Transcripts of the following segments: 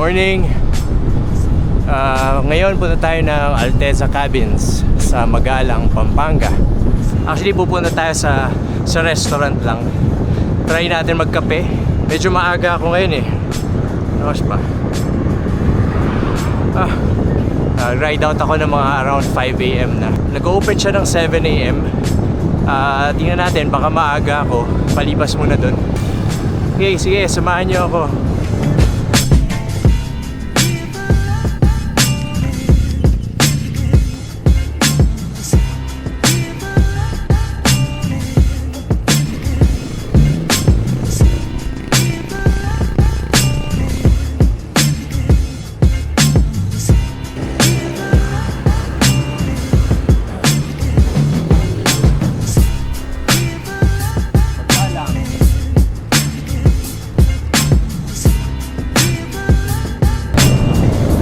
Morning! Ngayon punta tayo ng Alteza Cabins sa Magalang, Pampanga. Actually pupunta tayo sa restaurant lang. Try natin magkape. Medyo maaga ako ngayon eh. Ano pa? Ride out ako ng mga around 5 AM na. Nag-open siya ng 7 AM. Tingnan natin, baka maaga ako. Palipas muna dun. Okay, sige, samahan niyo ako.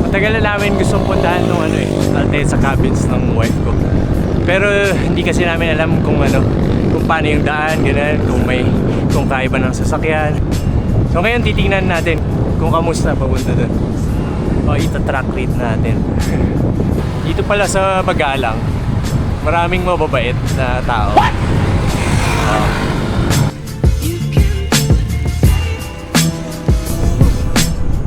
Matagal na namin gustong puntahan nung Alteza Cabins ng wife ko. Pero hindi kasi namin alam kung paano yung daan, ganun, kung kaya ba ng sasakyan. So ngayon titingnan natin kung kamusta papunta doon. O ita-track rate natin. Dito pala sa Magalang, maraming mababait na tao.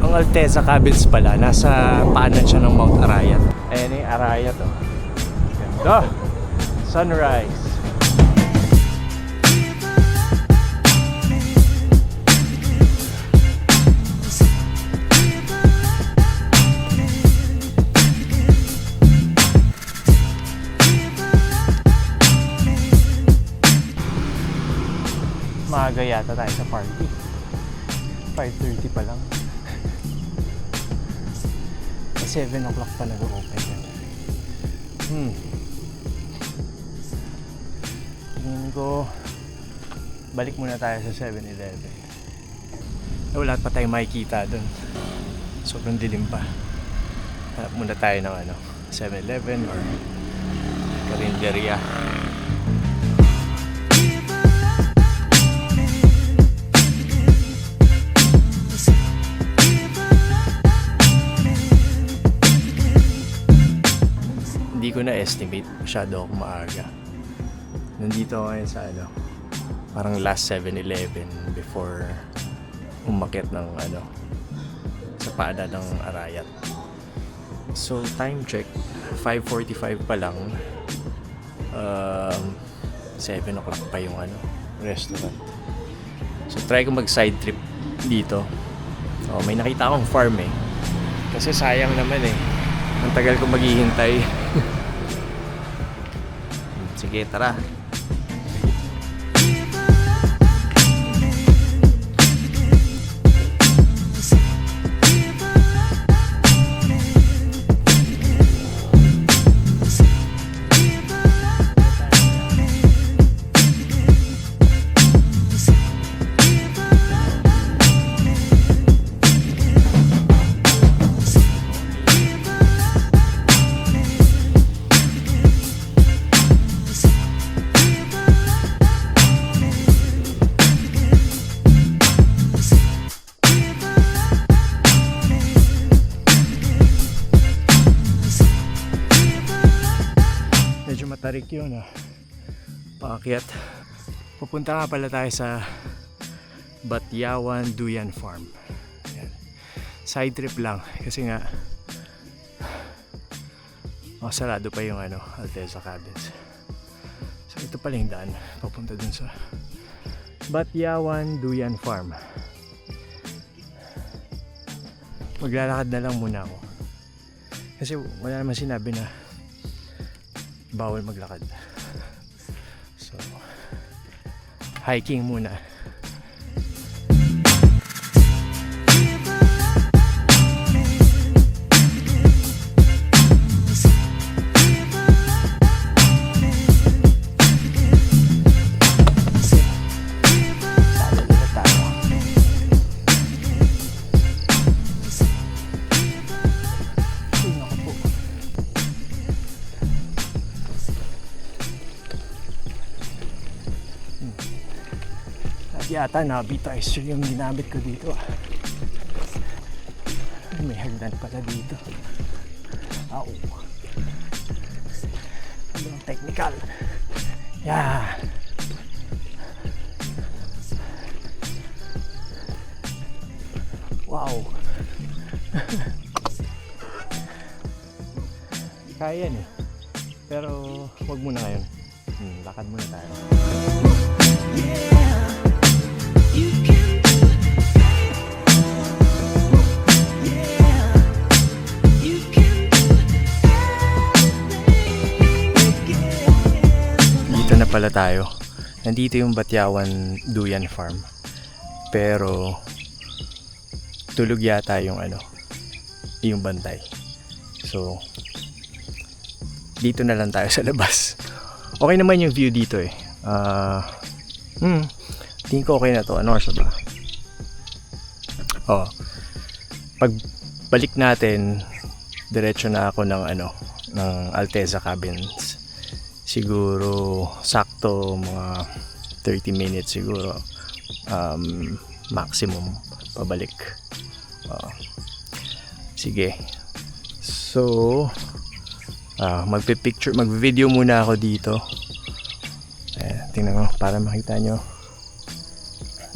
Ang Alteza Cabins pala, nasa paanan siya ng Mount Arayat. Ayan yung Arayat oh. Ganda! Sunrise! Maaga yata tayo sa party. 5:30 pa lang. 7 o'clock pa nag-open yan. Tingin ko balik muna tayo sa 7-Eleven. Wala pa tayong makikita dun. Sobrang dilim pa. Hanap muna tayo ng 7-Eleven or karinderya. Hindi ko na-estimate, masyado ako maaga. Nandito ako ngayon sa parang last 7-Eleven before umakyat ng sa paanan ng Arayat. So time check, 5:45 pa lang. 7 o'clock pa yung restaurant. So try ko mag side trip dito. May nakita akong farm eh. Kasi sayang naman eh. Ang tagal ko maghihintay. Sige, tara. Tarik yun paakyat. Pupunta nga pala tayo sa Batyawan Duyan Farm. Ayan. Side trip lang kasi nga sarado pa yung Alteza Cabins. So ito pala yung daan papunta dun sa Batyawan Duyan Farm. Maglalakad na lang muna ako kasi wala naman sinabi na bawal maglakad. So hiking muna. Yata Navi Ticer yung ginamit ko dito. May hagdan pala dito. Ow. Anong technical? Yeah. Wow. Kaya yan eh. Pero wag muna ngayon. Lakad muna tayo. Dito na pala tayo. Nandito yung Batyawan Duyan Farm. Pero tulog yata yung yung bantay. So dito na lang tayo sa labas. Okay naman yung view dito eh. Tingin ko okay na to. Ano oras ba? Pag balik natin, diretso na ako ng ng Alteza Cabins. Siguro sakto mga 30 minutes siguro. Maximum pabalik. Sige. So magvi-video muna ako dito. Tingnan mo para makita nyo.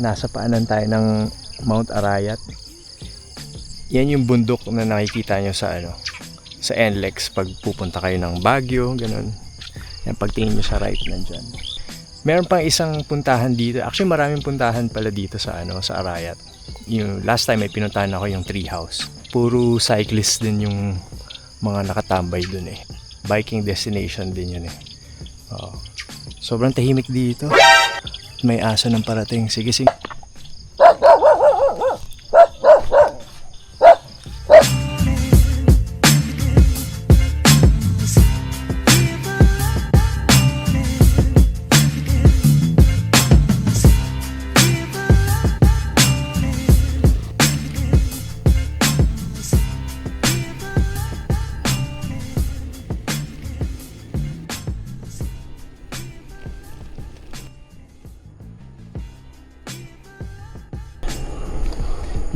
Nasa paanan tayo ng Mount Arayat. Yan yung bundok na nakikita nyo sa sa NLEX pag pupunta kayo ng Baguio, ganun. Yan, pagtingin nyo sa right nandyan. Meron pang isang puntahan dito. Actually maraming puntahan pala dito sa sa Arayat. Yung last time ay pinuntahan ako yung tree house. Puro cyclist din yung mga nakatambay dun eh. Biking destination din yun eh. Sobrang tahimik dito. May aso ng parating. Sige.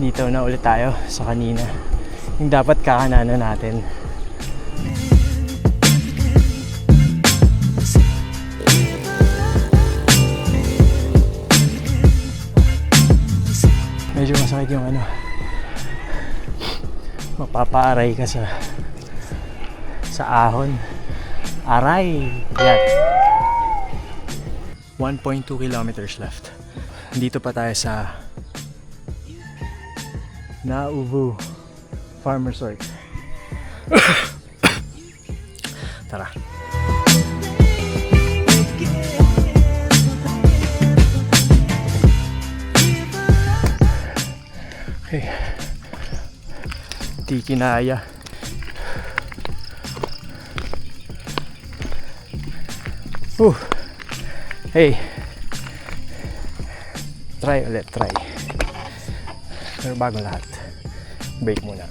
Dito na ulit tayo sa kanina. Yung dapat kakananan natin. Medyo masakit yung mapapaaray ka sa ahon. Aray! Yan. 1.2 kilometers left. Dito pa tayo sa Nauvu Farm Resort. Tara. Okay. Di kinaya. Hey. Try ulit, try. Pero bago lahat, break muna.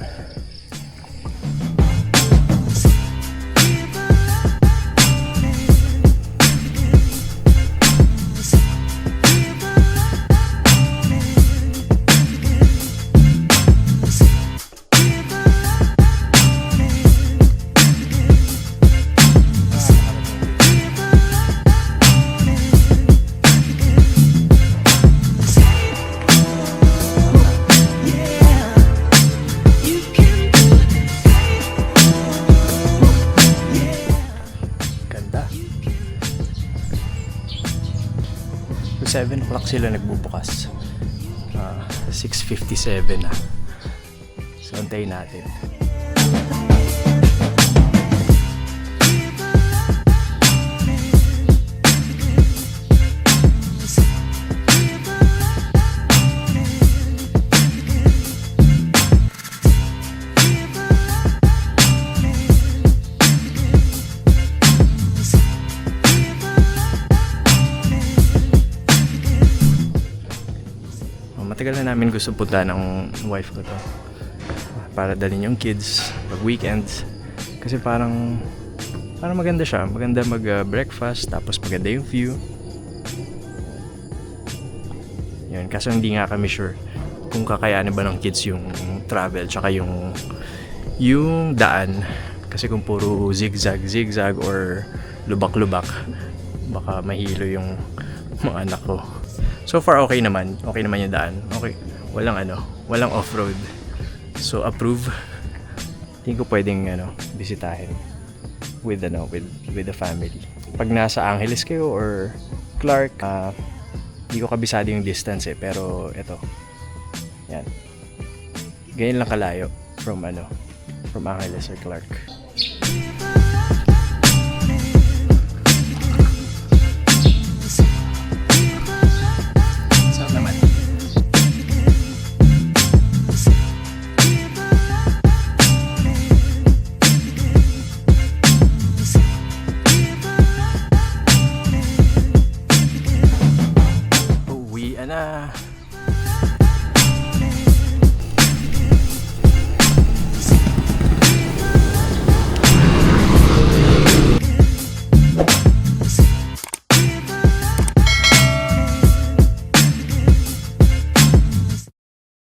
So 7 o'clock sila nagbubukas. 6:57 na. So antayin natin. Matagal na namin gusto punta ng wife ko to para dalhin yung kids pag weekends kasi parang maganda siya, maganda mag breakfast tapos maganda yung view yun, kaso hindi nga kami sure kung kakayanin ba ng kids yung travel tsaka yung daan. Kasi kung puro zigzag or lubak-lubak, baka mahilo yung mga anak ko. So far okay naman yung daan. Okay, walang off-road. So approve. Tingin ko pwedeng bisitahin with the family. Pag nasa Angeles kayo or Clark, hindi ko kabisado yung distance pero eto. Yan. Ganyan lang kalayo from Angeles or Clark.